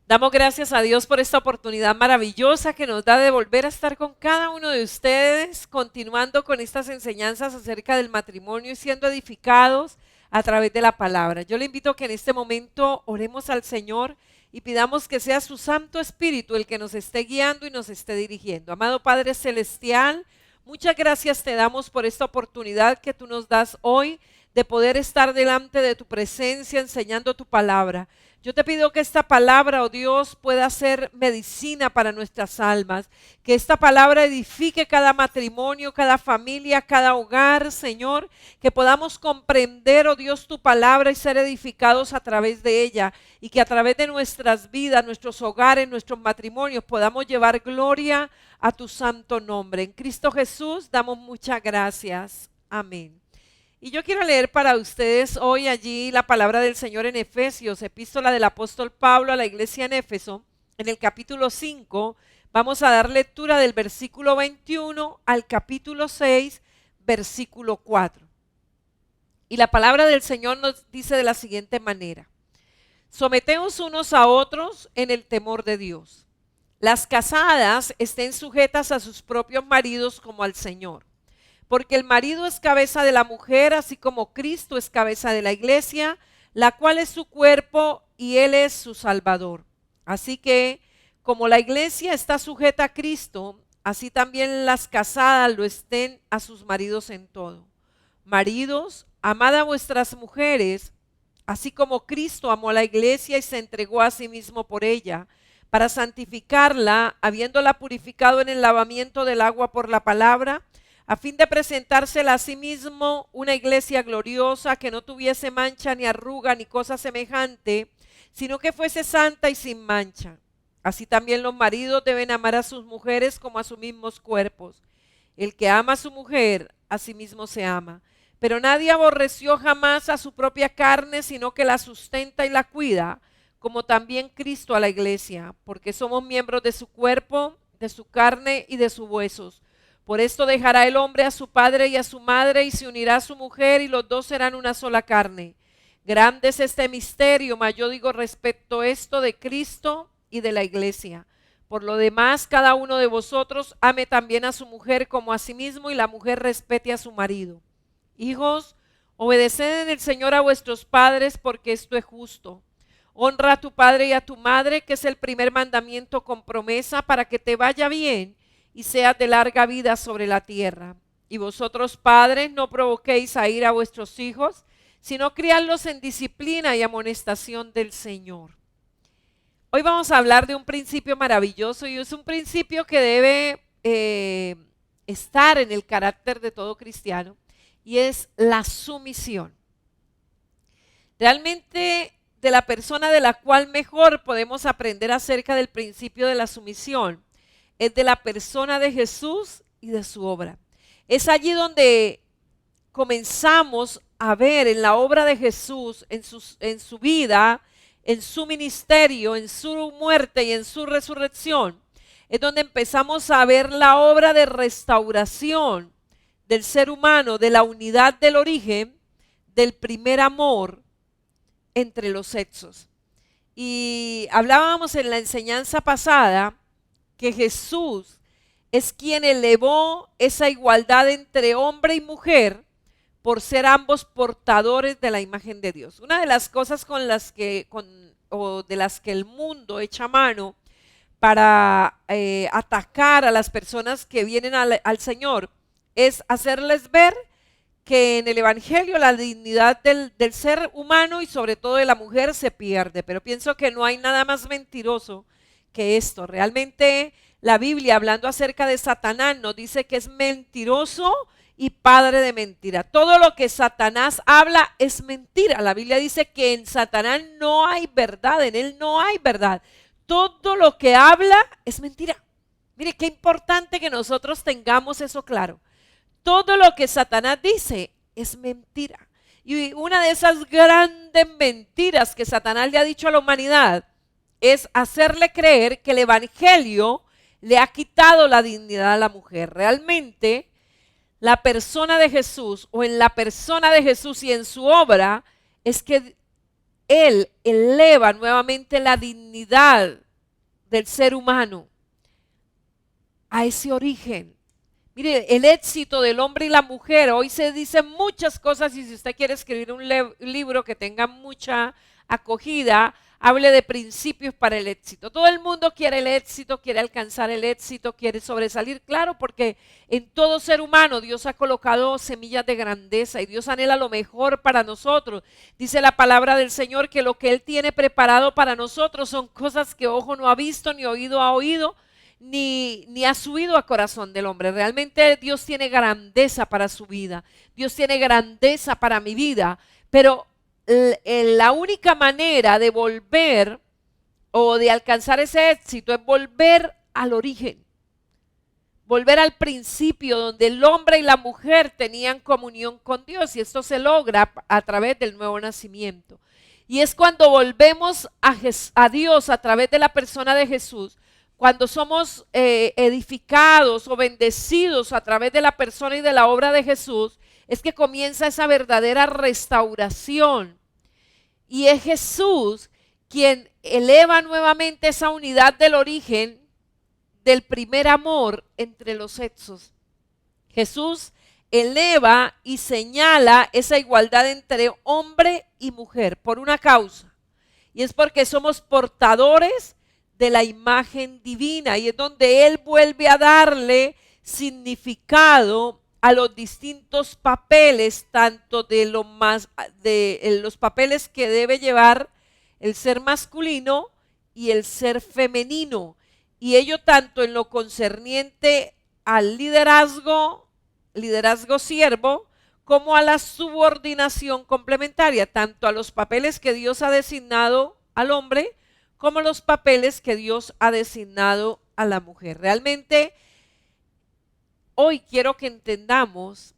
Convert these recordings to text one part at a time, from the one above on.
Damos gracias a Dios por esta oportunidad maravillosa que nos da de volver a estar con cada uno de ustedes, continuando con estas enseñanzas acerca del matrimonio y siendo edificados a través de la palabra. Yo le invito a que en este momento oremos al Señor y pidamos que sea su Santo Espíritu el que nos esté guiando y nos esté dirigiendo. Amado Padre Celestial, muchas gracias te damos por esta oportunidad que tú nos das hoy de poder estar delante de tu presencia enseñando tu palabra. Yo te pido que esta palabra, oh Dios, pueda ser medicina para nuestras almas, que esta palabra edifique cada matrimonio, cada familia, cada hogar, Señor, que podamos comprender, oh Dios, tu palabra y ser edificados a través de ella, y que a través de nuestras vidas, nuestros hogares, nuestros matrimonios, podamos llevar gloria a tu santo nombre. En Cristo Jesús damos muchas gracias. Amén. Y yo quiero leer para ustedes hoy allí la palabra del Señor en Efesios, epístola del apóstol Pablo a la iglesia en Éfeso, en el capítulo 5. Vamos a dar lectura del versículo 21 al capítulo 6, versículo 4. Y la palabra del Señor nos dice de la siguiente manera: someteos unos a otros en el temor de Dios. Las casadas estén sujetas a sus propios maridos como al Señor. Porque el marido es cabeza de la mujer, así como Cristo es cabeza de la iglesia, la cual es su cuerpo y Él es su Salvador. Así que, como la iglesia está sujeta a Cristo, así también las casadas lo estén a sus maridos en todo. Maridos, amad a vuestras mujeres, así como Cristo amó a la iglesia y se entregó a sí mismo por ella, para santificarla, habiéndola purificado en el lavamiento del agua por la palabra, a fin de presentársela a sí mismo una iglesia gloriosa, que no tuviese mancha ni arruga ni cosa semejante, sino que fuese santa y sin mancha. Así también los maridos deben amar a sus mujeres como a sus mismos cuerpos. El que ama a su mujer, a sí mismo se ama. Pero nadie aborreció jamás a su propia carne, sino que la sustenta y la cuida, como también Cristo a la iglesia, porque somos miembros de su cuerpo, de su carne y de sus huesos. Por esto dejará el hombre a su padre y a su madre y se unirá a su mujer y los dos serán una sola carne. Grande es este misterio, mas yo digo respecto a esto de Cristo y de la iglesia. Por lo demás, cada uno de vosotros ame también a su mujer como a sí mismo y la mujer respete a su marido. Hijos, obedeced en el Señor a vuestros padres, porque esto es justo. Honra a tu padre y a tu madre, que es el primer mandamiento con promesa, para que te vaya bien y seas de larga vida sobre la tierra. Y vosotros, padres, no provoquéis a ira a vuestros hijos, sino criadlos en disciplina y amonestación del Señor. Hoy vamos a hablar de un principio maravilloso, y es un principio que debe estar en el carácter de todo cristiano, y es la sumisión. Realmente, de la persona de la cual mejor podemos aprender acerca del principio de la sumisión es de la persona de Jesús y de su obra. Es allí donde comenzamos a ver en la obra de Jesús, en su vida, en su ministerio, en su muerte y en su resurrección. Es donde empezamos a ver la obra de restauración del ser humano, de la unidad del origen, del primer amor entre los sexos. Y hablábamos en la enseñanza pasada que Jesús es quien elevó esa igualdad entre hombre y mujer por ser ambos portadores de la imagen de Dios. Una de las cosas de las que el mundo echa mano para atacar a las personas que vienen al Señor es hacerles ver que en el Evangelio la dignidad del ser humano y sobre todo de la mujer se pierde. Pero pienso que no hay nada más mentiroso que esto. Realmente la Biblia, hablando acerca de Satanás, nos dice que es mentiroso y padre de mentira. Todo lo que Satanás habla es mentira. La Biblia dice que en Satanás no hay verdad, en él no hay verdad. Todo lo que habla es mentira. Mire, qué importante que nosotros tengamos eso claro. Todo lo que Satanás dice es mentira. Y una de esas grandes mentiras que Satanás le ha dicho a la humanidad es hacerle creer que el Evangelio le ha quitado la dignidad a la mujer. Realmente, la persona de Jesús, o en la persona de Jesús y en su obra, es que Él eleva nuevamente la dignidad del ser humano a ese origen. Mire, el éxito del hombre y la mujer, hoy se dicen muchas cosas y si usted quiere escribir un libro que tenga mucha acogida, hable de principios para el éxito. Todo el mundo quiere el éxito, quiere alcanzar el éxito, quiere sobresalir, claro, porque en todo ser humano Dios ha colocado semillas de grandeza y Dios anhela lo mejor para nosotros. Dice la palabra del Señor que lo que Él tiene preparado para nosotros son cosas que ojo no ha visto, ni oído ha oído, ni ha subido a corazón del hombre. Realmente Dios tiene grandeza para su vida, Dios tiene grandeza para mi vida, pero la única manera de volver o de alcanzar ese éxito es volver al origen, volver al principio donde el hombre y la mujer tenían comunión con Dios, y esto se logra a través del nuevo nacimiento. Y es cuando volvemos a Dios a través de la persona de Jesús, cuando somos edificados o bendecidos a través de la persona y de la obra de Jesús, es que comienza esa verdadera restauración. Y es Jesús quien eleva nuevamente esa unidad del origen del primer amor entre los sexos. Jesús eleva y señala esa igualdad entre hombre y mujer por una causa. Y es porque somos portadores de la imagen divina, y es donde Él vuelve a darle significado a los distintos papeles, tanto de los papeles que debe llevar el ser masculino y el ser femenino, y ello tanto en lo concerniente al liderazgo siervo, como a la subordinación complementaria, tanto a los papeles que Dios ha designado al hombre como los papeles que Dios ha designado a la mujer. Realmente hoy quiero que entendamos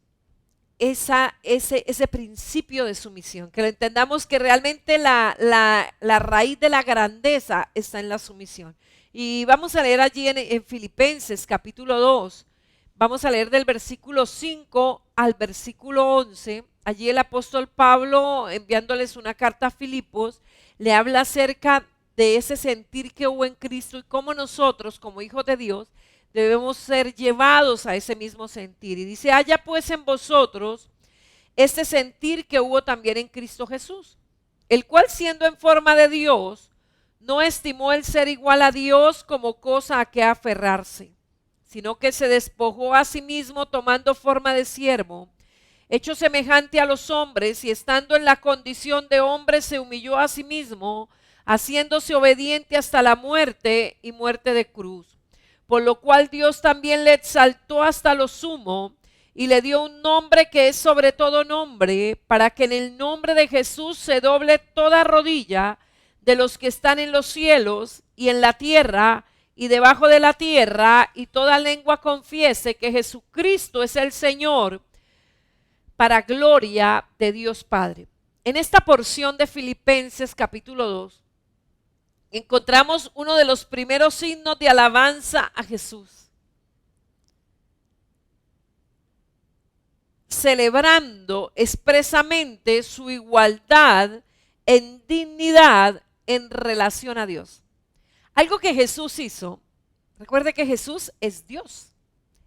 ese principio de sumisión, que lo entendamos, que realmente la raíz de la grandeza está en la sumisión. Y vamos a leer allí en Filipenses capítulo 2, vamos a leer del versículo 5 al versículo 11. Allí el apóstol Pablo, enviándoles una carta a Filipos, le habla acerca de ese sentir que hubo en Cristo y cómo nosotros, como hijos de Dios, debemos ser llevados a ese mismo sentir. Y dice: haya pues en vosotros este sentir que hubo también en Cristo Jesús, el cual, siendo en forma de Dios, no estimó el ser igual a Dios como cosa a que aferrarse, sino que se despojó a sí mismo, tomando forma de siervo, hecho semejante a los hombres, y estando en la condición de hombre se humilló a sí mismo, haciéndose obediente hasta la muerte y muerte de cruz. Por lo cual Dios también le exaltó hasta lo sumo y le dio un nombre que es sobre todo nombre, para que en el nombre de Jesús se doble toda rodilla de los que están en los cielos y en la tierra y debajo de la tierra, y toda lengua confiese que Jesucristo es el Señor, para gloria de Dios Padre. En esta porción de Filipenses capítulo 2 encontramos uno de los primeros signos de alabanza a Jesús, celebrando expresamente su igualdad en dignidad en relación a Dios. Algo que Jesús hizo. Recuerde que Jesús es Dios,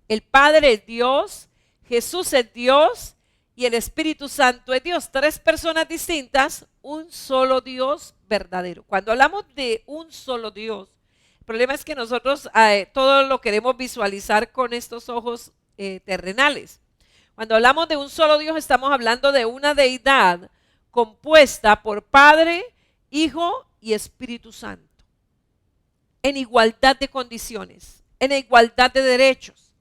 el Padre es Dios, Jesús es Dios y el Espíritu Santo es Dios. Tres personas distintas, un solo Dios verdadero. Cuando hablamos de un solo Dios, el problema es que nosotros todo lo queremos visualizar con estos ojos terrenales. Cuando hablamos de un solo Dios, estamos hablando de una deidad compuesta por Padre, Hijo y Espíritu Santo, en igualdad de condiciones, en igualdad de derechos.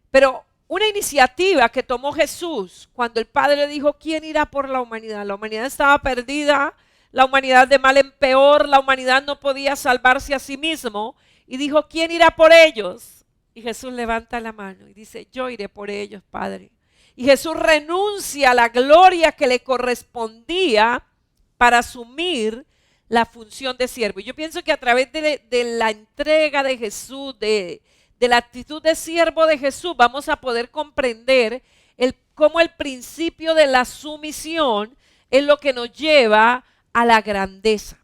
Pero una iniciativa que tomó Jesús cuando el Padre le dijo: ¿quién irá por la humanidad? La humanidad estaba perdida, la humanidad de mal en peor, la humanidad no podía salvarse a sí mismo, y dijo: ¿quién irá por ellos? Y Jesús levanta la mano y dice: yo iré por ellos, Padre. Y Jesús renuncia a la gloria que le correspondía para asumir la función de siervo. Y yo pienso que a través de la entrega de Jesús, de la actitud de siervo de Jesús, vamos a poder comprender cómo el principio de la sumisión es lo que nos lleva a la grandeza.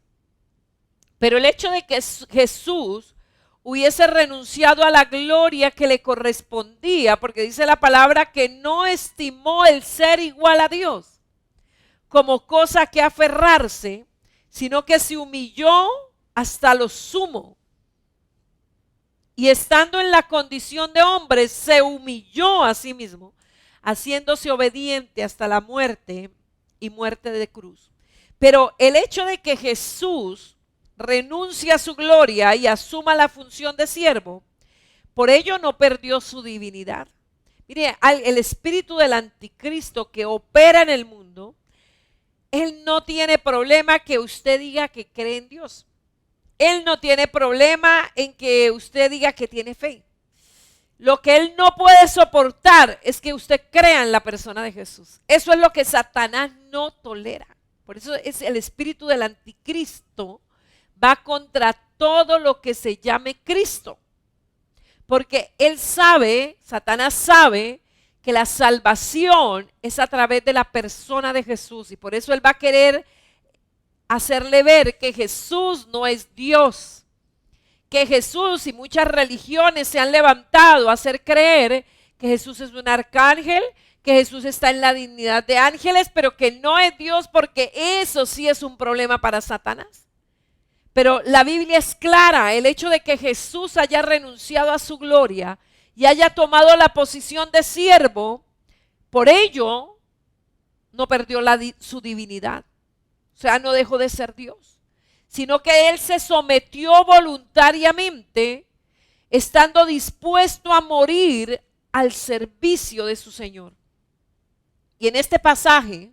Pero el hecho de que Jesús hubiese renunciado a la gloria que le correspondía, porque dice la palabra que no estimó el ser igual a Dios como cosa que aferrarse, sino que se humilló hasta lo sumo. Y estando en la condición de hombre, se humilló a sí mismo, haciéndose obediente hasta la muerte y muerte de cruz. Pero el hecho de que Jesús renuncie a su gloria y asuma la función de siervo, por ello no perdió su divinidad. Mire, el espíritu del anticristo que opera en el mundo, él no tiene problema que usted diga que cree en Dios. Él no tiene problema en que usted diga que tiene fe. Lo que él no puede soportar es que usted crea en la persona de Jesús. Eso es lo que Satanás no tolera. Por eso es el espíritu del anticristo va contra todo lo que se llame Cristo. Porque él sabe, Satanás sabe, que la salvación es a través de la persona de Jesús. Y por eso él va a querer hacerle ver que Jesús no es Dios. Que Jesús y muchas religiones se han levantado a hacer creer que Jesús es un arcángel, que Jesús está en la dignidad de ángeles, pero que no es Dios, porque eso sí es un problema para Satanás. Pero la Biblia es clara, el hecho de que Jesús haya renunciado a su gloria y haya tomado la posición de siervo, por ello no perdió su divinidad. O sea, no dejó de ser Dios, sino que Él se sometió voluntariamente, estando dispuesto a morir al servicio de su Señor. Y en este pasaje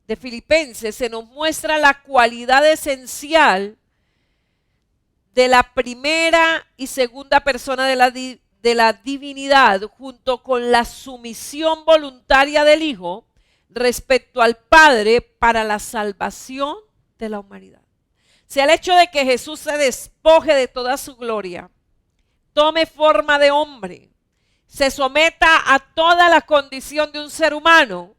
de Filipenses se nos muestra la cualidad esencial de la primera y segunda persona de la divinidad, junto con la sumisión voluntaria del Hijo respecto al Padre para la salvación de la humanidad. O sea, el hecho de que Jesús se despoje de toda su gloria, tome forma de hombre, se someta a toda la condición de un ser humano,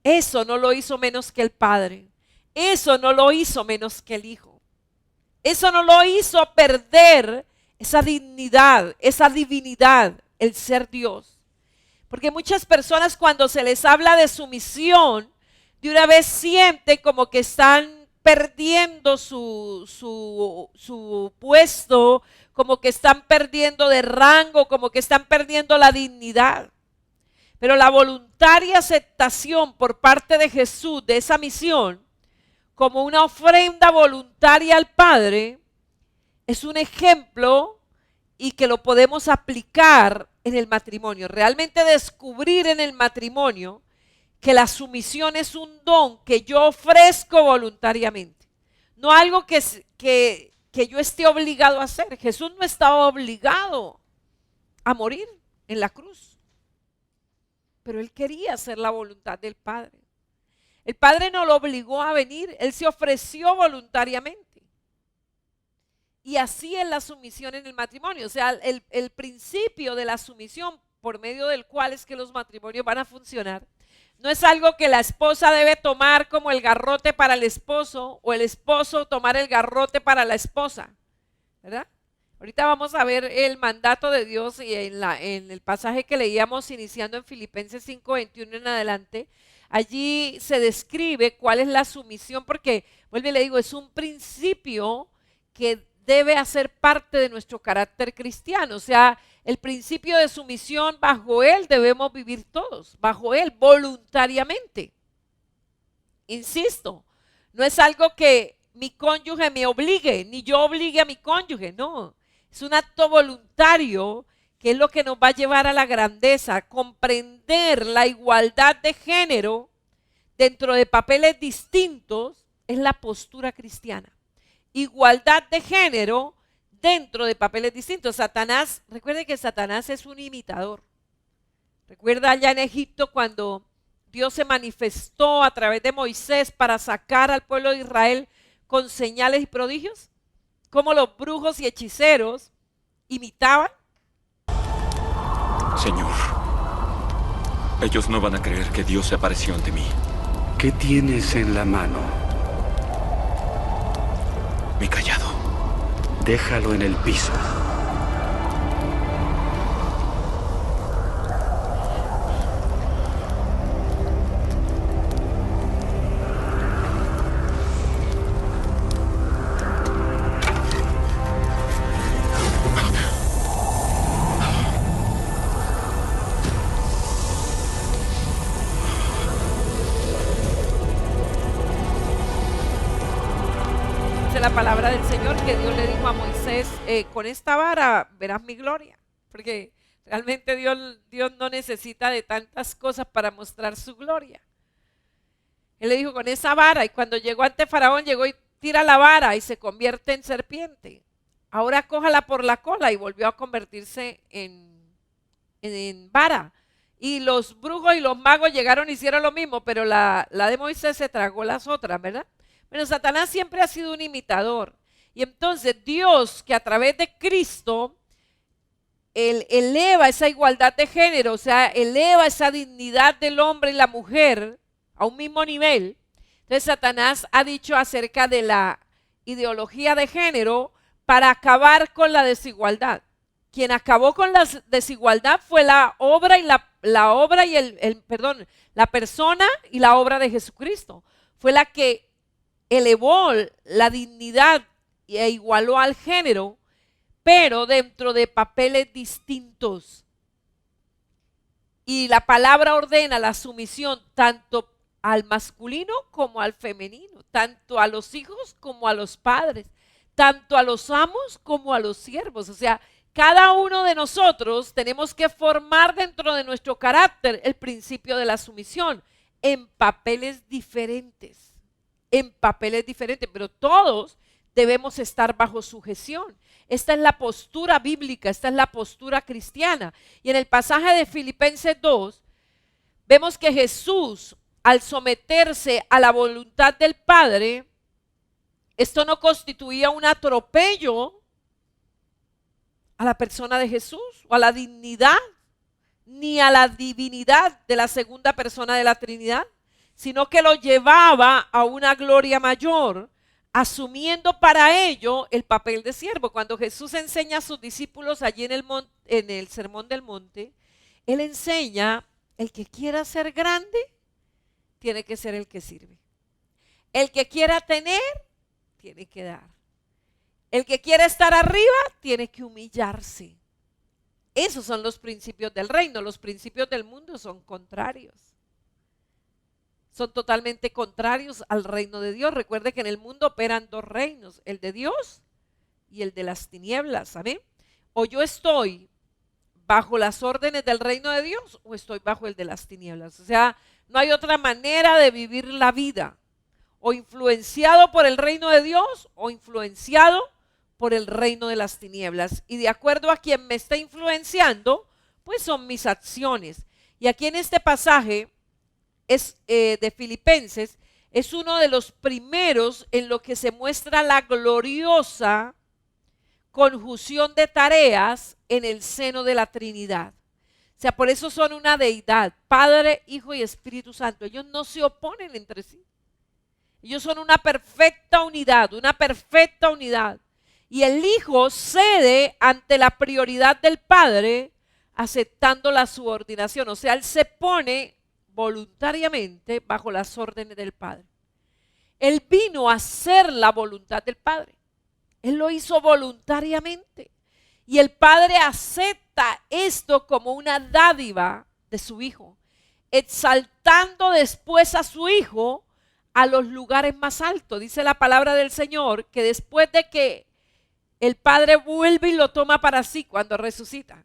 eso no lo hizo menos que el Padre, eso no lo hizo menos que el Hijo. Eso no lo hizo perder esa dignidad, esa divinidad, el ser Dios. Porque muchas personas cuando se les habla de sumisión, de una vez sienten como que están perdiendo su puesto, como que están perdiendo de rango, como que están perdiendo la dignidad. Pero la voluntaria aceptación por parte de Jesús de esa misión, como una ofrenda voluntaria al Padre, es un ejemplo y que lo podemos aplicar en el matrimonio. Realmente descubrir en el matrimonio que la sumisión es un don que yo ofrezco voluntariamente. No algo que yo esté obligado a hacer. Jesús no estaba obligado a morir en la cruz, pero Él quería hacer la voluntad del Padre. El Padre no lo obligó a venir, Él se ofreció voluntariamente. Y así es la sumisión en el matrimonio. O sea, el principio de la sumisión por medio del cual es que los matrimonios van a funcionar, no es algo que la esposa debe tomar como el garrote para el esposo o el esposo tomar el garrote para la esposa, ¿verdad? Ahorita vamos a ver el mandato de Dios y en el pasaje que leíamos iniciando en Filipenses 5:21 en adelante. Allí se describe cuál es la sumisión, porque, vuelvo y le digo, es un principio que debe hacer parte de nuestro carácter cristiano. O sea, el principio de sumisión, bajo él debemos vivir todos, bajo él voluntariamente. Insisto, no es algo que mi cónyuge me obligue, ni yo obligue a mi cónyuge, no. Es un acto voluntario que es lo que nos va a llevar a la grandeza, comprender la igualdad de género dentro de papeles distintos, es la postura cristiana. Igualdad de género dentro de papeles distintos. Satanás, recuerde que Satanás es un imitador. Recuerda allá en Egipto cuando Dios se manifestó a través de Moisés para sacar al pueblo de Israel con señales y prodigios, cómo los brujos y hechiceros imitaban. Señor, ellos no van a creer que Dios se apareció ante mí. ¿Qué tienes en la mano? Mi cayado. Déjalo en el piso. Dice la palabra del Señor que Dios le dijo a Moisés, con esta vara verás mi gloria, porque realmente Dios no necesita de tantas cosas para mostrar su gloria. Él le dijo con esa vara, y cuando llegó ante Faraón, llegó y tira la vara y se convierte en serpiente. Ahora cójala por la cola, y volvió a convertirse en vara. Y los brujos y los magos llegaron y hicieron lo mismo, pero la de Moisés se tragó las otras, ¿verdad? Pero Satanás siempre ha sido un imitador. Y entonces Dios, que a través de Cristo él eleva esa igualdad de género, o sea, eleva esa dignidad del hombre y la mujer a un mismo nivel. Entonces Satanás ha dicho acerca de la ideología de género para acabar con la desigualdad. Quien acabó con la desigualdad fue la obra y la persona y la obra de Jesucristo. Fue la que elevó la dignidad e igualó al género, pero dentro de papeles distintos. Y la palabra ordena la sumisión tanto al masculino como al femenino, tanto a los hijos como a los padres, tanto a los amos como a los siervos. O sea, cada uno de nosotros tenemos que formar dentro de nuestro carácter el principio de la sumisión en papeles diferentes, pero todos debemos estar bajo sujeción. Esta es la postura bíblica, esta es la postura cristiana. Y en el pasaje de Filipenses 2, vemos que Jesús, al someterse a la voluntad del Padre, esto no constituía un atropello a la persona de Jesús o a la dignidad ni a la divinidad de la segunda persona de la Trinidad, sino que lo llevaba a una gloria mayor, asumiendo para ello el papel de siervo. Cuando Jesús enseña a sus discípulos allí en el Sermón del Monte, Él enseña: el que quiera ser grande, tiene que ser el que sirve. El que quiera tener, tiene que dar. El que quiera estar arriba, tiene que humillarse. Esos son los principios del reino. Los principios del mundo son contrarios. Son totalmente contrarios al reino de Dios. Recuerde que en el mundo operan dos reinos, el de Dios y el de las tinieblas. ¿Amén? O yo estoy bajo las órdenes del reino de Dios o estoy bajo el de las tinieblas. O sea, no hay otra manera de vivir la vida. O influenciado por el reino de Dios o influenciado por el reino de las tinieblas. Y de acuerdo a quien me está influenciando, pues son mis acciones. Y aquí en este pasaje de Filipenses, es uno de los primeros en lo que se muestra la gloriosa conjunción de tareas en el seno de la Trinidad. O sea, por eso son una deidad, Padre, Hijo y Espíritu Santo. Ellos no se oponen entre sí. Ellos son una perfecta unidad, una perfecta unidad. Y el Hijo cede ante la prioridad del Padre, aceptando la subordinación. O sea, Él se pone voluntariamente bajo las órdenes del Padre. Él vino a hacer la voluntad del Padre. Él lo hizo voluntariamente. Y el Padre acepta esto como una dádiva de su Hijo, exaltando después a su Hijo a los lugares más altos. Dice la palabra del Señor que después de que el Padre vuelve y lo toma para sí cuando resucita,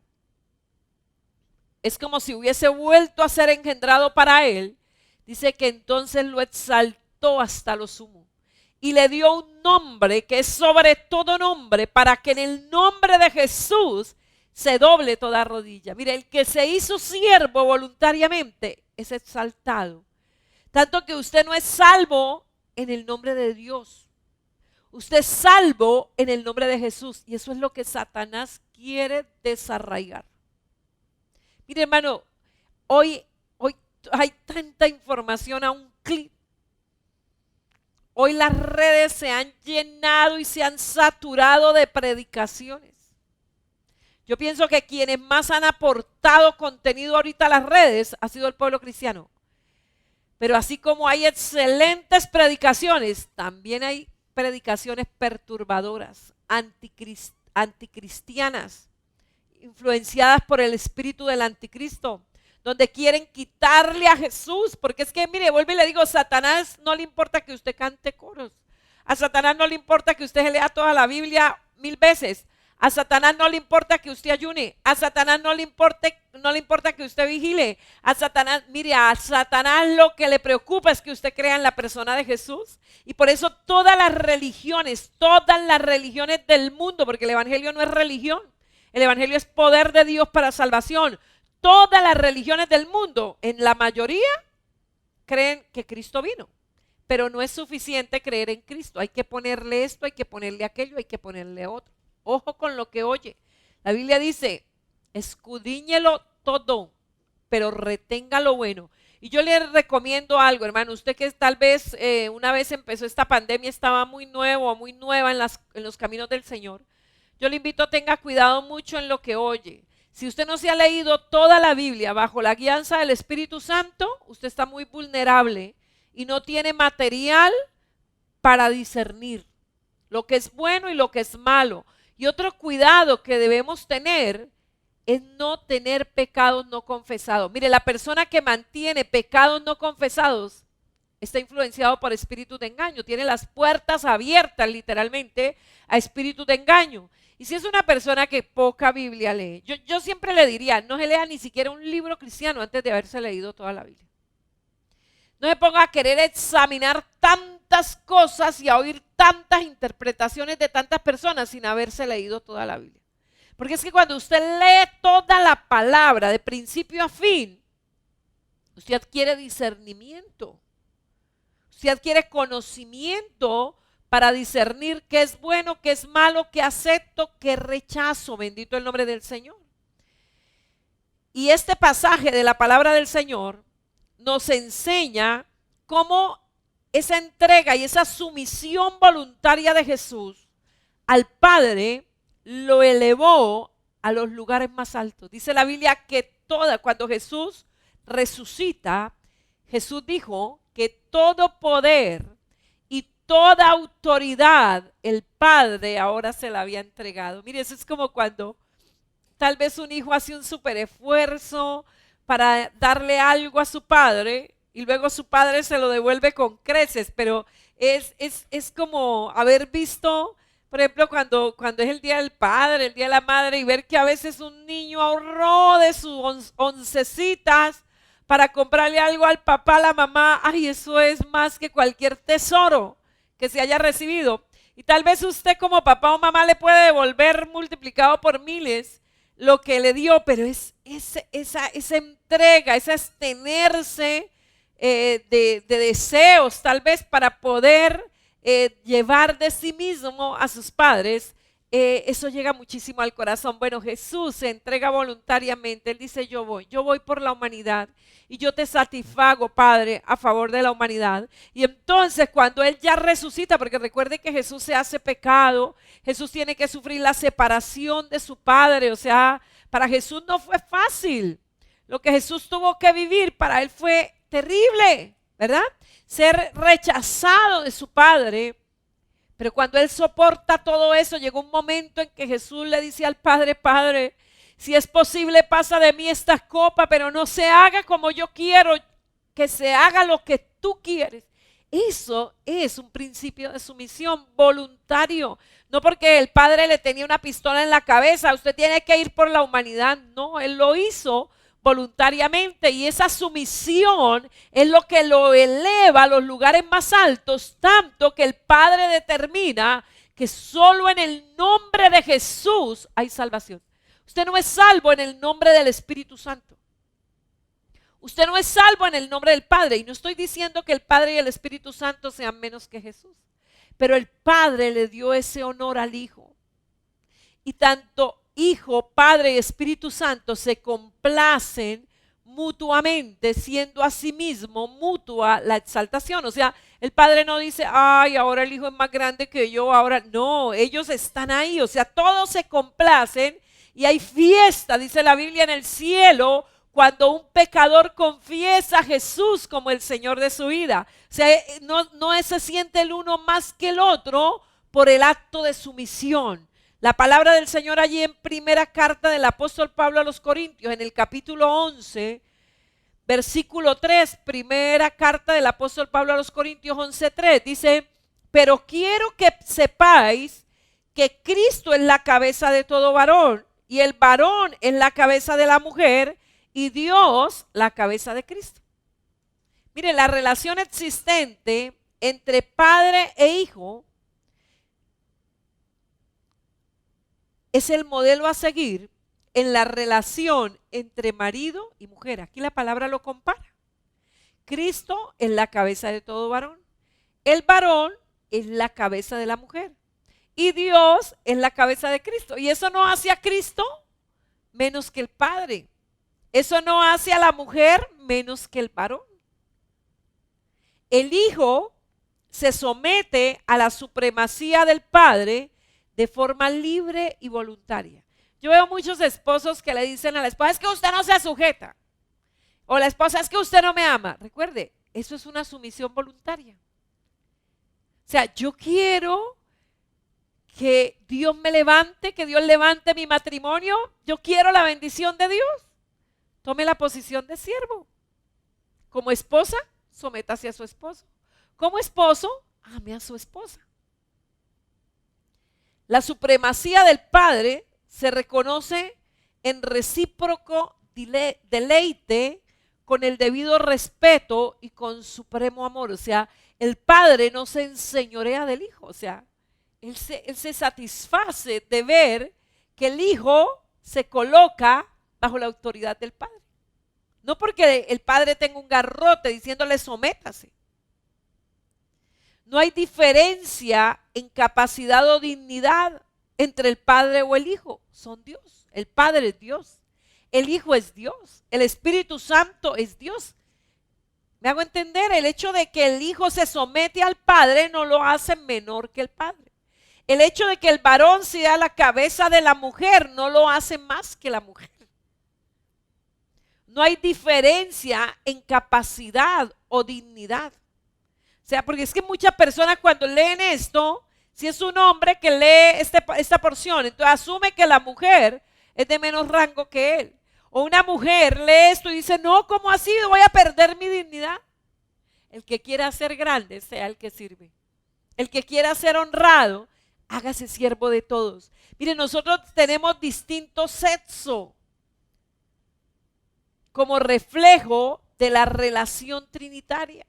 es como si hubiese vuelto a ser engendrado para él. Dice que entonces lo exaltó hasta lo sumo y le dio un nombre que es sobre todo nombre, para que en el nombre de Jesús se doble toda rodilla. Mire, el que se hizo siervo voluntariamente es exaltado. Tanto que usted no es salvo en el nombre de Dios. Usted es salvo en el nombre de Jesús. Y eso es lo que Satanás quiere desarraigar. Mire, hermano, hoy hay tanta información a un clic. Hoy las redes se han llenado y se han saturado de predicaciones. Yo pienso que quienes más han aportado contenido ahorita a las redes ha sido el pueblo cristiano. Pero así como hay excelentes predicaciones, también hay predicaciones perturbadoras, anticristianas, influenciadas por el espíritu del anticristo, donde quieren quitarle a Jesús, porque es que, mire, vuelvo y le digo, a Satanás no le importa que usted cante coros, a Satanás no le importa que usted lea toda la Biblia 1000 veces, a Satanás no le importa que usted ayune, a Satanás no le importa que usted vigile, a Satanás, mire, a Satanás lo que le preocupa es que usted crea en la persona de Jesús, y por eso todas las religiones del mundo, porque el evangelio no es religión, el evangelio es poder de Dios para salvación. Todas las religiones del mundo, en la mayoría, creen que Cristo vino. Pero no es suficiente creer en Cristo. Hay que ponerle esto, hay que ponerle aquello, hay que ponerle otro. Ojo con lo que oye. La Biblia dice, escudriñelo todo, pero retenga lo bueno. Y yo le recomiendo algo, hermano. Usted que tal vez una vez empezó esta pandemia, estaba muy nuevo o muy nueva en los caminos del Señor. Yo le invito, tenga cuidado mucho en lo que oye. Si usted no se ha leído toda la Biblia bajo la guianza del Espíritu Santo, usted está muy vulnerable y no tiene material para discernir lo que es bueno y lo que es malo. Y otro cuidado que debemos tener es no tener pecados no confesados. Mire, la persona que mantiene pecados no confesados está influenciado por espíritus de engaño, tiene las puertas abiertas literalmente a espíritus de engaño. Y si es una persona que poca Biblia lee, yo siempre le diría, no se lea ni siquiera un libro cristiano antes de haberse leído toda la Biblia. No se ponga a querer examinar tantas cosas y a oír tantas interpretaciones de tantas personas sin haberse leído toda la Biblia. Porque es que cuando usted lee toda la palabra de principio a fin, usted adquiere discernimiento, usted adquiere conocimiento para discernir qué es bueno, qué es malo, qué acepto, qué rechazo. Bendito el nombre del Señor. Y este pasaje de la palabra del Señor nos enseña cómo esa entrega y esa sumisión voluntaria de Jesús al Padre lo elevó a los lugares más altos. Dice la Biblia que cuando Jesús resucita, Jesús dijo que todo poder y toda autoridad el Padre ahora se la había entregado. Mire, eso es como cuando tal vez un hijo hace un súper esfuerzo para darle algo a su padre y luego su padre se lo devuelve con creces, pero es como haber visto, por ejemplo, cuando es el día del padre, el día de la madre, y ver que a veces un niño ahorró de sus oncecitas para comprarle algo al papá, a la mamá. Ay, eso es más que cualquier tesoro que se haya recibido. Y tal vez usted como papá o mamá le puede devolver multiplicado por miles lo que le dio, pero es esa entrega, ese abstenerse de deseos tal vez para poder llevar de sí mismo a sus padres, eso llega muchísimo al corazón. Bueno, Jesús se entrega voluntariamente, Él dice yo voy por la humanidad y yo te satisfago, Padre, a favor de la humanidad. Y entonces cuando Él ya resucita, porque recuerde que Jesús se hace pecado, Jesús tiene que sufrir la separación de su Padre, o sea, para Jesús no fue fácil. Lo que Jesús tuvo que vivir para Él fue terrible, ¿verdad? Ser rechazado de su Padre. Pero cuando Él soporta todo eso, llegó un momento en que Jesús le dice al Padre, Padre, si es posible pasa de mí esta copa, pero no se haga como yo quiero, que se haga lo que tú quieres. Eso es un principio de sumisión voluntario. No porque el Padre le tenía una pistola en la cabeza, usted tiene que ir por la humanidad. No, Él lo hizo voluntariamente, y esa sumisión es lo que lo eleva a los lugares más altos, tanto que el Padre determina que solo en el nombre de Jesús hay salvación. Usted no es salvo en el nombre del Espíritu Santo. Usted no es salvo en el nombre del Padre, y no estoy diciendo que el Padre y el Espíritu Santo sean menos que Jesús, pero el Padre le dio ese honor al Hijo, y tanto Hijo, Padre y Espíritu Santo se complacen mutuamente, siendo a sí mismo mutua la exaltación. O sea, el padre no dice, ay, ahora el hijo es más grande que yo, ahora no, ellos están ahí, o sea, todos se complacen y hay fiesta, dice la Biblia, en el cielo, cuando un pecador confiesa a Jesús como el Señor de su vida. O sea, no se siente el uno más que el otro por el acto de sumisión. La palabra del Señor allí en primera carta del apóstol Pablo a los Corintios, en el capítulo 11, versículo 3, primera carta del apóstol Pablo a los Corintios 11:3, dice, pero quiero que sepáis que Cristo es la cabeza de todo varón, y el varón es la cabeza de la mujer, y Dios la cabeza de Cristo. Mire, la relación existente entre padre e hijo es el modelo a seguir en la relación entre marido y mujer. Aquí la palabra lo compara. Cristo es la cabeza de todo varón. El varón es la cabeza de la mujer. Y Dios es la cabeza de Cristo. Y eso no hace a Cristo menos que el Padre. Eso no hace a la mujer menos que el varón. El hijo se somete a la supremacía del Padre de forma libre y voluntaria. Yo veo muchos esposos que le dicen a la esposa, es que usted no se sujeta. O la esposa, es que usted no me ama. Recuerde, eso es una sumisión voluntaria. O sea, yo quiero que Dios me levante, que Dios levante mi matrimonio. Yo quiero la bendición de Dios. Tome la posición de siervo. Como esposa, sométase a su esposo. Como esposo, ame a su esposa. La supremacía del Padre se reconoce en recíproco deleite, con el debido respeto y con supremo amor. O sea, el Padre no se enseñorea del Hijo. O sea, él se satisface de ver que el Hijo se coloca bajo la autoridad del Padre. No porque el Padre tenga un garrote diciéndole sométase. No hay diferencia en capacidad o dignidad entre el Padre o el Hijo. Son Dios. El Padre es Dios. El Hijo es Dios. El Espíritu Santo es Dios. ¿Me hago entender? El hecho de que el Hijo se somete al Padre no lo hace menor que el Padre. El hecho de que el varón sea la cabeza de la mujer no lo hace más que la mujer. No hay diferencia en capacidad o dignidad. O sea, porque es que muchas personas cuando leen esto, si es un hombre que lee esta porción, entonces asume que la mujer es de menos rango que él. O una mujer lee esto y dice, no, ¿cómo así? Voy a perder mi dignidad. El que quiera ser grande, sea el que sirve. El que quiera ser honrado, hágase siervo de todos. Miren, nosotros tenemos distinto sexo como reflejo de la relación trinitaria.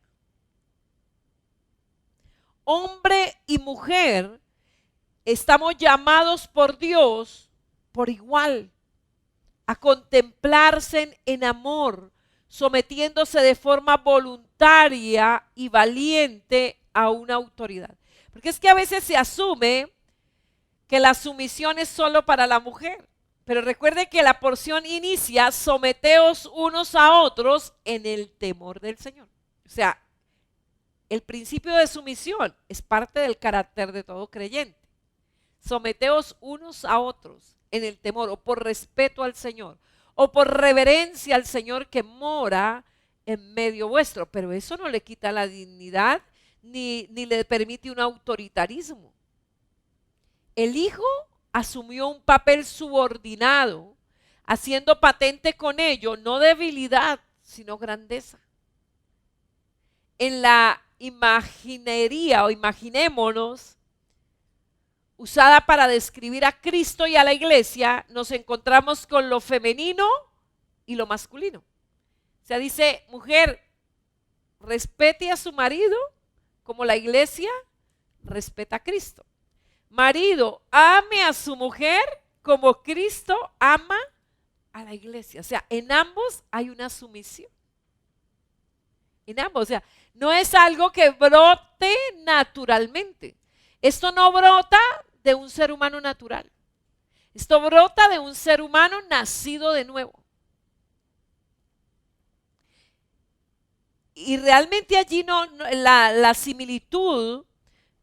Hombre y mujer estamos llamados por Dios por igual a contemplarse en amor, sometiéndose de forma voluntaria y valiente a una autoridad. Porque es que a veces se asume que la sumisión es solo para la mujer. Pero recuerde que la porción inicia, someteos unos a otros en el temor del Señor. O sea, el principio de sumisión es parte del carácter de todo creyente. Someteos unos a otros en el temor, o por respeto al Señor, o por reverencia al Señor que mora en medio vuestro. Pero eso no le quita la dignidad ni le permite un autoritarismo. El Hijo asumió un papel subordinado, haciendo patente con ello no debilidad, sino grandeza. En la imaginería o imaginémonos, usada para describir a Cristo y a la iglesia, nos encontramos con lo femenino y lo masculino. O sea, dice, mujer, respete a su marido como la iglesia respeta a Cristo. Marido, ame a su mujer como Cristo ama a la iglesia. O sea, en ambos hay una sumisión. En ambos, o sea, no es algo que brote naturalmente. Esto no brota de un ser humano natural. Esto brota de un ser humano nacido de nuevo. Y realmente allí la similitud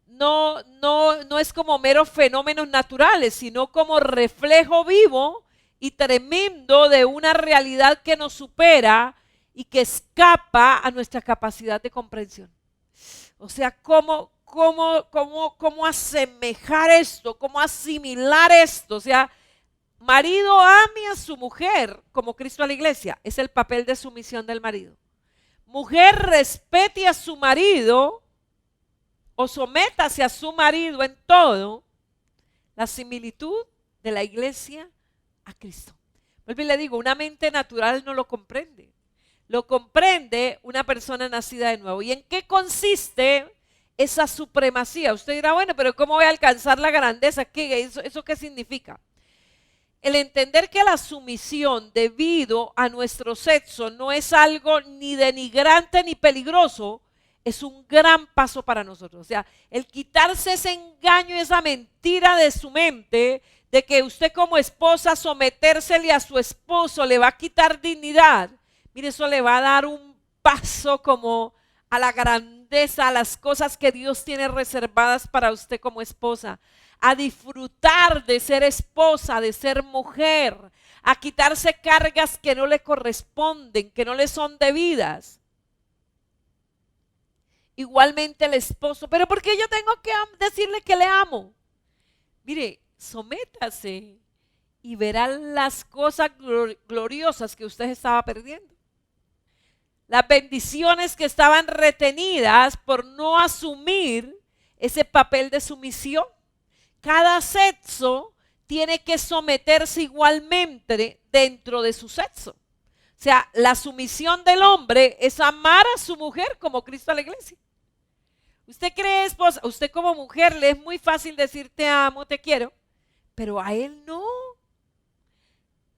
no es como meros fenómenos naturales, sino como reflejo vivo y tremendo de una realidad que nos supera y que escapa a nuestra capacidad de comprensión. O sea, cómo asemejar esto, cómo asimilar esto. O sea, marido ame a su mujer como Cristo a la iglesia. Es el papel de sumisión del marido. Mujer respete a su marido o sométase a su marido en todo. La similitud de la iglesia a Cristo. Vuelvo y le digo, una mente natural no lo comprende. Lo comprende una persona nacida de nuevo. ¿Y en qué consiste esa supremacía? Usted dirá, bueno, pero ¿cómo voy a alcanzar la grandeza? ¿Eso qué significa? El entender que la sumisión debido a nuestro sexo no es algo ni denigrante ni peligroso, es un gran paso para nosotros. O sea, el quitarse ese engaño, esa mentira de su mente, de que usted como esposa sometérsele a su esposo le va a quitar dignidad. Mire, eso le va a dar un paso como a la grandeza, a las cosas que Dios tiene reservadas para usted como esposa. A disfrutar de ser esposa, de ser mujer, a quitarse cargas que no le corresponden, que no le son debidas. Igualmente el esposo, pero ¿por qué yo tengo que decirle que le amo? Mire, sométase y verá las cosas gloriosas que usted estaba perdiendo. Las bendiciones que estaban retenidas por no asumir ese papel de sumisión. Cada sexo tiene que someterse igualmente dentro de su sexo. O sea, la sumisión del hombre es amar a su mujer como Cristo a la iglesia. Usted cree, esposa, usted como mujer le es muy fácil decir te amo, te quiero, pero a él no.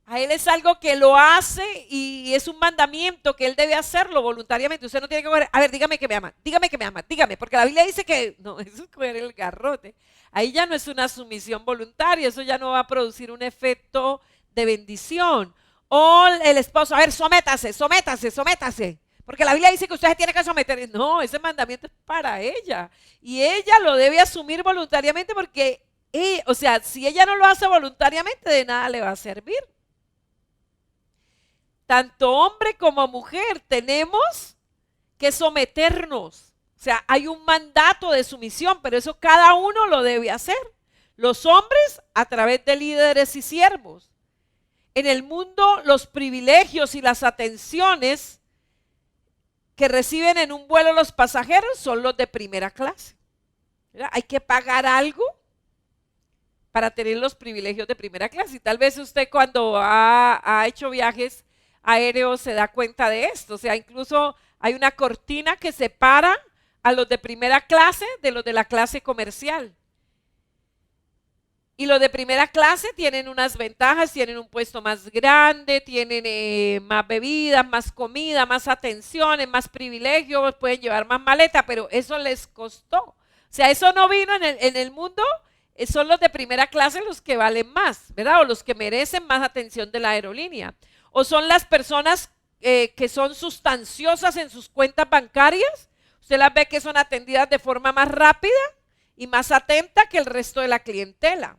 A él es algo que lo hace y es un mandamiento que él debe hacerlo voluntariamente. Usted no tiene que coger, a ver, dígame que me ama, dígame, porque la Biblia dice que, no, eso es coger el garrote. Ahí ya no es una sumisión voluntaria, eso ya no va a producir un efecto de bendición. O el esposo, a ver, sométase, porque la Biblia dice que usted se tiene que someter. No, ese mandamiento es para ella y ella lo debe asumir voluntariamente porque, o sea, si ella no lo hace voluntariamente, de nada le va a servir. Tanto hombre como mujer tenemos que someternos. O sea, hay un mandato de sumisión, pero eso cada uno lo debe hacer. Los hombres a través de líderes y siervos. En el mundo los privilegios y las atenciones que reciben en un vuelo los pasajeros son los de primera clase. ¿Verdad? Hay que pagar algo para tener los privilegios de primera clase. Y tal vez usted cuando ha hecho viajes aéreos se da cuenta de esto. O sea, incluso hay una cortina que separa a los de primera clase de los de la clase comercial. Y los de primera clase tienen unas ventajas, tienen un puesto más grande, tienen más bebidas, más comida, más atenciones, más privilegios, pueden llevar más maleta, pero eso les costó. O sea, eso no vino en el mundo, son los de primera clase los que valen más, ¿verdad? O los que merecen más atención de la aerolínea. O son las personas que son sustanciosas en sus cuentas bancarias. Usted las ve que son atendidas de forma más rápida y más atenta que el resto de la clientela.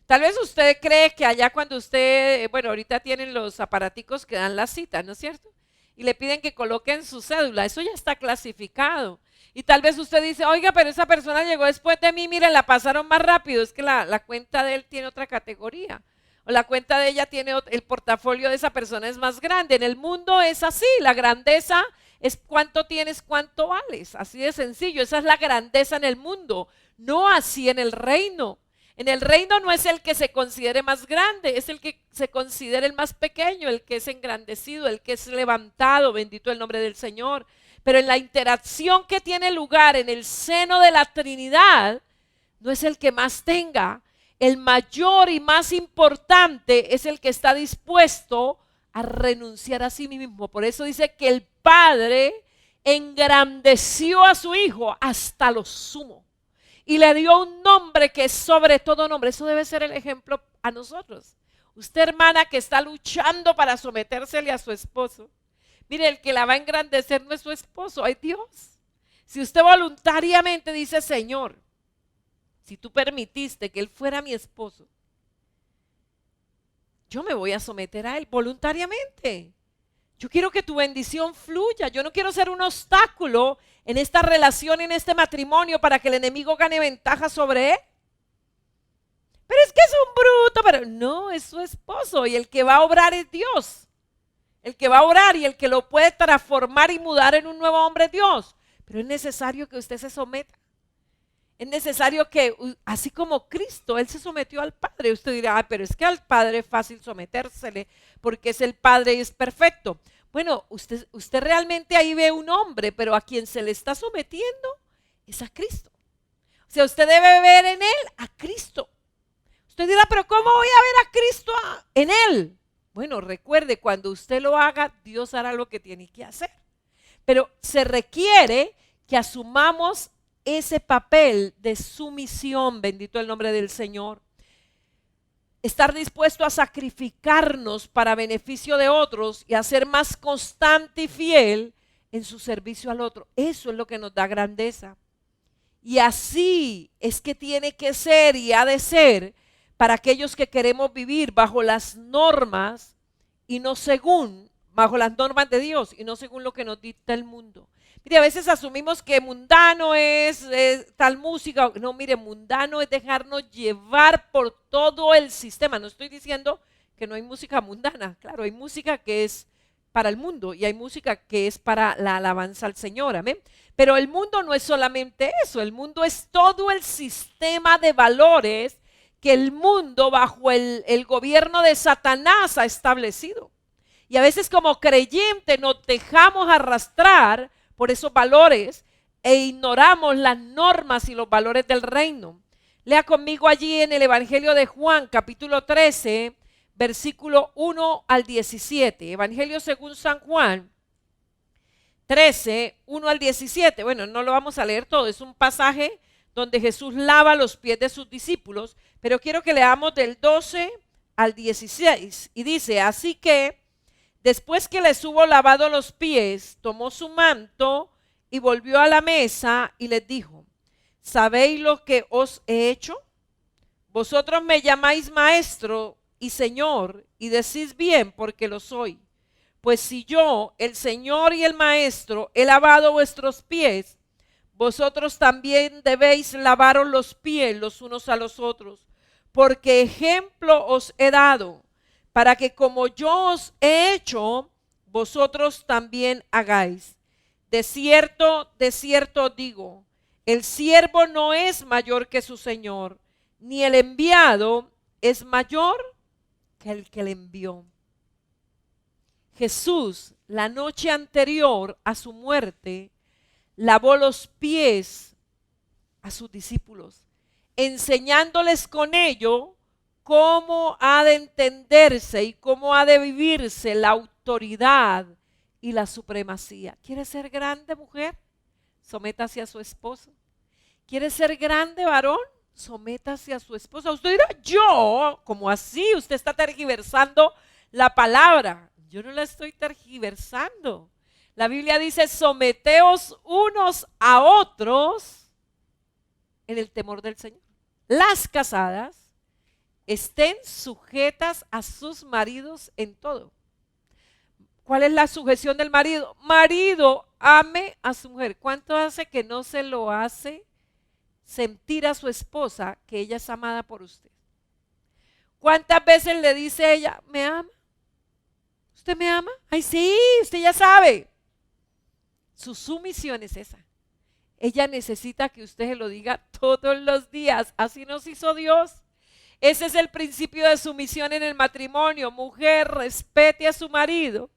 Tal vez usted cree que allá cuando usted, bueno, ahorita tienen los aparaticos que dan la cita, ¿no es cierto? Y le piden que coloquen su cédula, eso ya está clasificado. Y tal vez usted dice, oiga, pero esa persona llegó después de mí, mire, la pasaron más rápido, es que la cuenta de él tiene otra categoría. O la cuenta de ella tiene, el portafolio de esa persona es más grande. En el mundo es así, la grandeza es cuánto tienes, cuánto vales. Así de sencillo, esa es la grandeza en el mundo, no así en el reino. En el reino no es el que se considere más grande, es el que se considere el más pequeño, el que es engrandecido, el que es levantado, bendito el nombre del Señor. Pero en la interacción que tiene lugar en el seno de la Trinidad, no es el que más tenga. El mayor y más importante es el que está dispuesto a renunciar a sí mismo. Por eso dice que el Padre engrandeció a su Hijo hasta lo sumo y le dio un nombre que es sobre todo nombre. Eso debe ser el ejemplo a nosotros. Usted, hermana, que está luchando para sometérsele a su esposo, Mire, el que la va a engrandecer no es su esposo, ay Dios. Si usted voluntariamente dice, Señor, si tú permitiste que él fuera mi esposo, yo me voy a someter a él voluntariamente. Yo quiero que tu bendición fluya. Yo no quiero ser un obstáculo en esta relación, en este matrimonio, para que el enemigo gane ventaja sobre él. Pero es que es un bruto, pero no, es su esposo y el que va a obrar es Dios. El que va a obrar y el que lo puede transformar y mudar en un nuevo hombre es Dios. Pero es necesario que usted se someta. Es necesario que, así como Cristo, Él se sometió al Padre. Usted dirá, pero es que al Padre es fácil sometérsele porque es el Padre y es perfecto. Bueno, usted realmente ahí ve un hombre, pero a quien se le está sometiendo es a Cristo. O sea, usted debe ver en Él a Cristo. Usted dirá, pero ¿cómo voy a ver a Cristo en Él? Bueno, recuerde, cuando usted lo haga, Dios hará lo que tiene que hacer. Pero se requiere que asumamos ese papel de sumisión, bendito el nombre del Señor. Estar dispuesto a sacrificarnos para beneficio de otros y a ser más constante y fiel en su servicio al otro. Eso es lo que nos da grandeza. Y así es que tiene que ser y ha de ser para aquellos que queremos vivir bajo las normas y no bajo las normas de Dios y no según lo que nos dicta el mundo. Mire, a veces asumimos que mundano es tal música. No, mire, mundano es dejarnos llevar por todo el sistema. No estoy diciendo que no hay música mundana. Claro, hay música que es para el mundo y hay música que es para la alabanza al Señor, amén. Pero el mundo no es solamente eso. El mundo es todo el sistema de valores que el mundo bajo el gobierno de Satanás ha establecido. Y a veces como creyentes nos dejamos arrastrar por esos valores e ignoramos las normas y los valores del reino. Lea conmigo allí en el Evangelio de Juan, capítulo 13, versículo 1 al 17. Evangelio según San Juan 13, 1 al 17. Bueno, no lo vamos a leer todo, es un pasaje donde Jesús lava los pies de sus discípulos, pero quiero que leamos del 12 al 16. Y dice, así que después que les hubo lavado los pies, tomó su manto y volvió a la mesa y les dijo, ¿sabéis lo que os he hecho? Vosotros me llamáis maestro y señor y decís bien porque lo soy. Pues si yo, el Señor y el Maestro, he lavado vuestros pies, vosotros también debéis lavaros los pies los unos a los otros, porque ejemplo os he dado, para que como yo os he hecho, vosotros también hagáis. De cierto digo, el siervo no es mayor que su Señor, ni el enviado es mayor que el que le envió. Jesús, la noche anterior a su muerte, lavó los pies a sus discípulos, enseñándoles con ello cómo ha de entenderse y cómo ha de vivirse la autoridad y la supremacía. ¿Quiere ser grande, mujer? Sométase a su esposo. ¿Quiere ser grande, varón? Sométase a su esposa. Usted dirá, yo, ¿cómo así? Usted está tergiversando la palabra. Yo no la estoy tergiversando. La Biblia dice, someteos unos a otros en el temor del Señor. Las casadas estén sujetas a sus maridos en todo. ¿Cuál es la sujeción del marido? Marido, ame a su mujer. ¿Cuánto hace que no se lo hace sentir a su esposa que ella es amada por usted? ¿Cuántas veces le dice a ella, me ama? ¿Usted me ama? Ay, sí, usted ya sabe. Su sumisión es esa. Ella necesita que usted se lo diga todos los días. Así nos hizo Dios. Ese es el principio de sumisión en el matrimonio. Mujer, respete a su marido.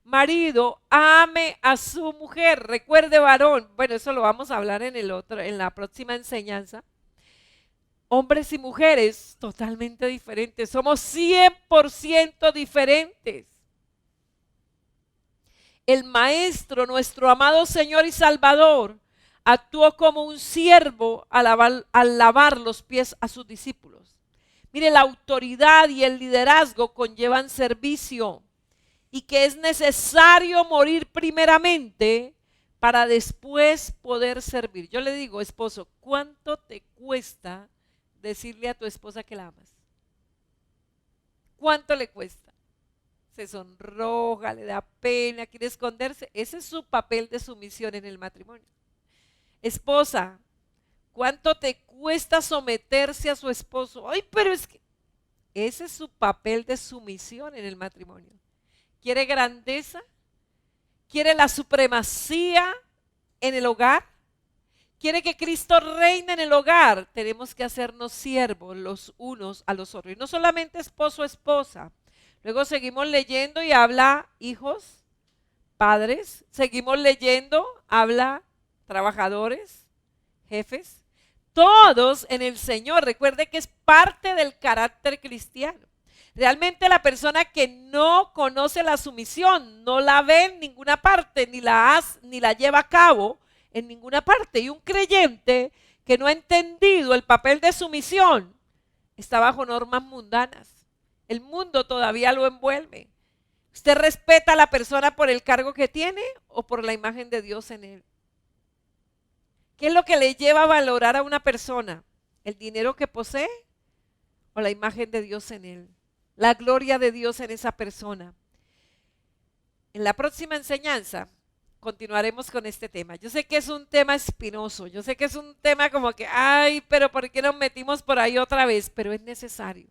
Marido, ame a su mujer. Recuerde, varón. Bueno, eso lo vamos a hablar en la próxima enseñanza. Hombres y mujeres totalmente diferentes. Somos 100% diferentes. El Maestro, nuestro amado Señor y Salvador, actuó como un siervo al lavar los pies a sus discípulos. Mire, la autoridad y el liderazgo conllevan servicio. y que es necesario morir primeramente para después poder servir. Yo le digo, esposo, ¿cuánto te cuesta decirle a tu esposa que la amas? ¿Cuánto le cuesta? Se sonroja, le da pena, quiere esconderse. Ese es su papel de sumisión en el matrimonio. Esposa, ¿cuánto te cuesta someterse a su esposo? Ay, pero es que ese es su papel de sumisión en el matrimonio. ¿Quiere grandeza? ¿Quiere la supremacía en el hogar? ¿Quiere que Cristo reine en el hogar? Tenemos que hacernos siervos los unos a los otros. Y no solamente esposo o esposa. Luego seguimos leyendo y habla hijos, padres. Seguimos leyendo, habla trabajadores, jefes. Todos en el Señor. Recuerde que es parte del carácter cristiano. Realmente la persona que no conoce la sumisión no la ve en ninguna parte, ni la lleva a cabo en ninguna parte. Y un creyente que no ha entendido el papel de sumisión está bajo normas mundanas. El mundo todavía lo envuelve. ¿Usted respeta a la persona por el cargo que tiene o por la imagen de Dios en él? ¿Qué es lo que le lleva a valorar a una persona? ¿El dinero que posee o la imagen de Dios en él? La gloria de Dios en esa persona. En la próxima enseñanza continuaremos con este tema. Yo sé que es un tema espinoso, yo sé que es un tema como que, ay, pero ¿por qué nos metimos por ahí otra vez? Pero es necesario.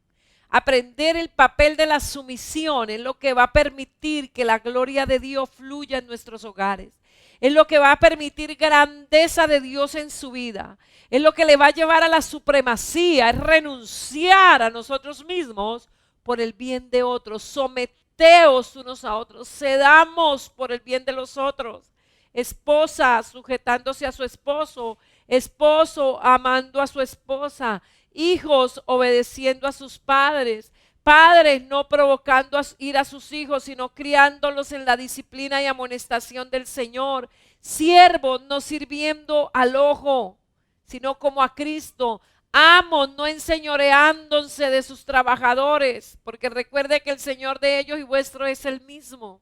Aprender el papel de la sumisión es lo que va a permitir que la gloria de Dios fluya en nuestros hogares. Es lo que va a permitir grandeza de Dios en su vida. Es lo que le va a llevar a la supremacía, es renunciar a nosotros mismos por el bien de otros. Someteos unos a otros, cedamos por el bien de los otros. Esposa sujetándose a su esposo, esposo amando a su esposa, hijos obedeciendo a sus padres, padres no provocando a ir a sus hijos, sino criándolos en la disciplina y amonestación del Señor, siervos no sirviendo al ojo, sino como a Cristo, amos no enseñoreándose de sus trabajadores, porque recuerde que el Señor de ellos y vuestro es el mismo.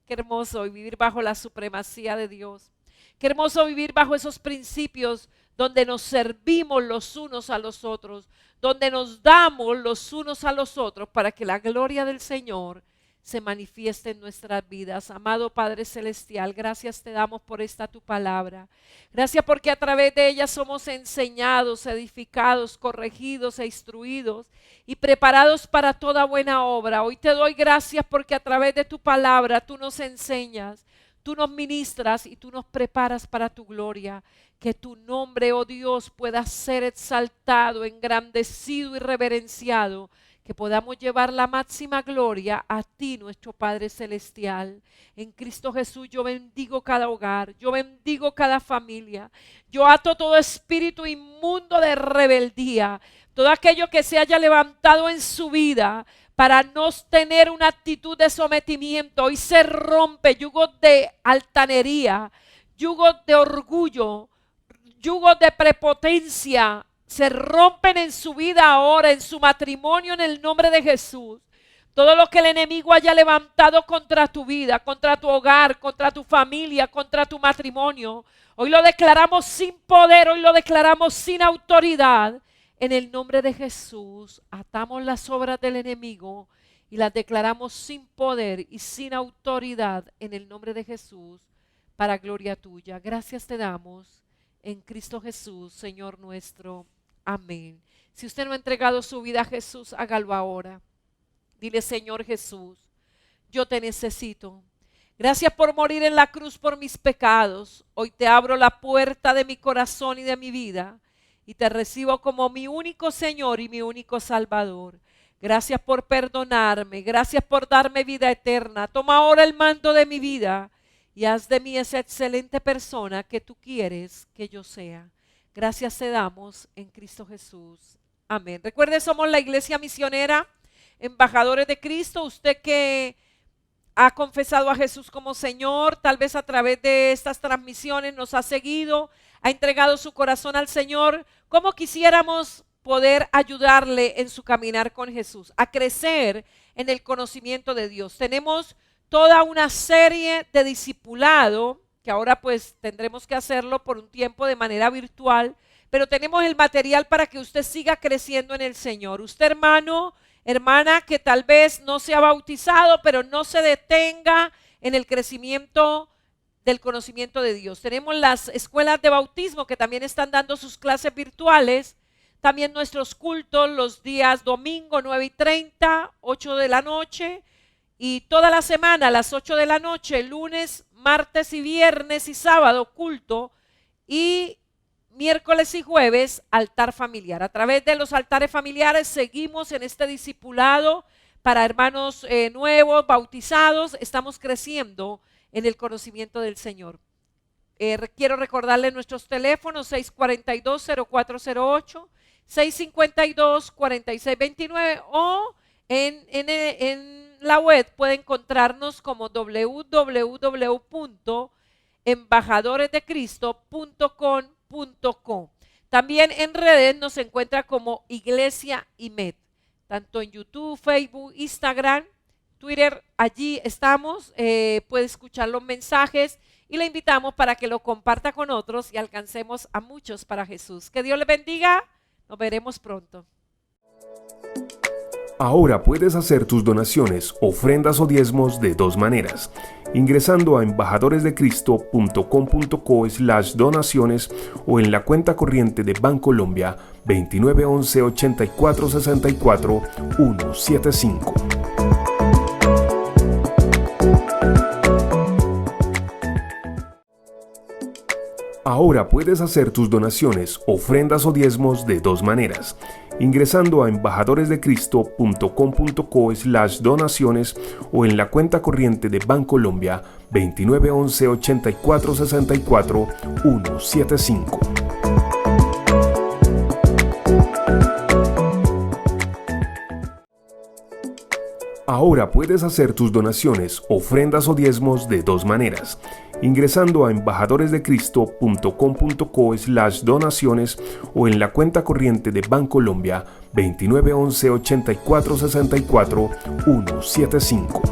Qué hermoso vivir bajo la supremacía de Dios. Qué hermoso vivir bajo esos principios donde nos servimos los unos a los otros, donde nos damos los unos a los otros para que la gloria del Señor se manifieste en nuestras vidas. Amado Padre Celestial, gracias te damos por esta tu palabra. Gracias porque a través de ella somos enseñados, edificados, corregidos e instruidos y preparados para toda buena obra. Hoy te doy gracias porque a través de tu palabra tú nos enseñas, tú nos ministras y tú nos preparas para tu gloria. Que tu nombre, oh Dios, pueda ser exaltado, engrandecido y reverenciado. Que podamos llevar la máxima gloria a ti, nuestro Padre Celestial. En Cristo Jesús yo bendigo cada hogar, yo bendigo cada familia. Yo ato todo espíritu inmundo de rebeldía, todo aquello que se haya levantado en su vida para no tener una actitud de sometimiento. Hoy se rompe yugos de altanería, yugos de orgullo, yugos de prepotencia. Se rompen en su vida ahora, en su matrimonio, en el nombre de Jesús. Todo lo que el enemigo haya levantado contra tu vida, contra tu hogar, contra tu familia, contra tu matrimonio, hoy lo declaramos sin poder, hoy lo declaramos sin autoridad. En el nombre de Jesús, atamos las obras del enemigo y las declaramos sin poder y sin autoridad en el nombre de Jesús, para gloria tuya. Gracias te damos en Cristo Jesús, Señor nuestro. Amén. Si usted no ha entregado su vida a Jesús, hágalo ahora. Dile: Señor Jesús, yo te necesito. Gracias por morir en la cruz por mis pecados. Hoy te abro la puerta de mi corazón y de mi vida y te recibo como mi único Señor y mi único Salvador. Gracias por perdonarme. Gracias por darme vida eterna. Toma ahora el mando de mi vida y haz de mí esa excelente persona que tú quieres que yo sea. Gracias te damos en Cristo Jesús. Amén. Recuerde, somos la Iglesia Misionera, embajadores de Cristo. Usted que ha confesado a Jesús como Señor, tal vez a través de estas transmisiones nos ha seguido, ha entregado su corazón al Señor. ¿Cómo quisiéramos poder ayudarle en su caminar con Jesús, a crecer en el conocimiento de Dios? Tenemos toda una serie de discipulado, que ahora pues tendremos que hacerlo por un tiempo de manera virtual, pero tenemos el material para que usted siga creciendo en el Señor. Usted, hermano, hermana, que tal vez no se ha bautizado, pero no se detenga en el crecimiento del conocimiento de Dios. Tenemos las escuelas de bautismo que también están dando sus clases virtuales. También nuestros cultos los días domingo 9:30, 8 de la noche. Y toda la semana a las 8 de la noche, lunes, martes y viernes y sábado, culto. Y miércoles y jueves, altar familiar. A través de los altares familiares seguimos en este discipulado para hermanos nuevos, bautizados. Estamos creciendo en el conocimiento del Señor. Quiero recordarle nuestros teléfonos: 642-0408, 652-4629, o en la web puede encontrarnos como www.embajadoresdecristo.com.co. También en redes nos encuentra como Iglesia IMED, tanto en YouTube, Facebook, Instagram, Twitter. Allí estamos. Puede escuchar los mensajes y le invitamos para que lo comparta con otros y alcancemos a muchos para Jesús. Que Dios le bendiga. Nos veremos pronto. Ahora puedes hacer tus donaciones, ofrendas o diezmos de dos maneras: ingresando a embajadoresdecristo.com.co/donaciones o en la cuenta corriente de Bancolombia 2911 84 64 175. Ahora puedes hacer tus donaciones, ofrendas o diezmos de dos maneras: ingresando a embajadoresdecristo.com.co/donaciones o en la cuenta corriente de Bancolombia 2911 84 64 175. Ahora puedes hacer tus donaciones, ofrendas o diezmos de dos maneras: ingresando a embajadoresdecristo.com.co/donaciones o en la cuenta corriente de Bancolombia 2911 84 64 175.